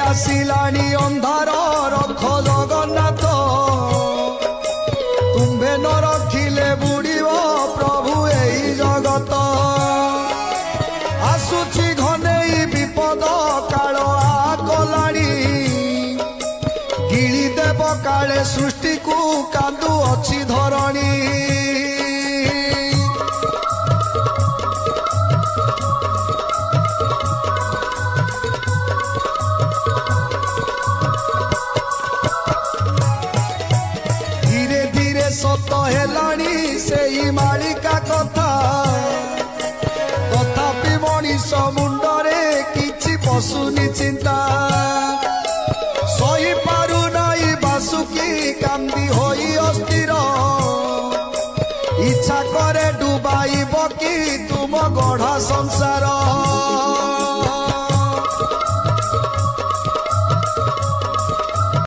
आसिलानी अंधार रख जगन्नाथ तुम्भे न रखिले बुड़ीब प्रभु एई जगत आसुची घनेई विपद काल आगलाणी गिली देव काले सृष्टि को कांदु अच्छी धरणी सत हेलानी से मालिका कथा तथापि मनीष मुंडरे किछि पशुनी चिंता।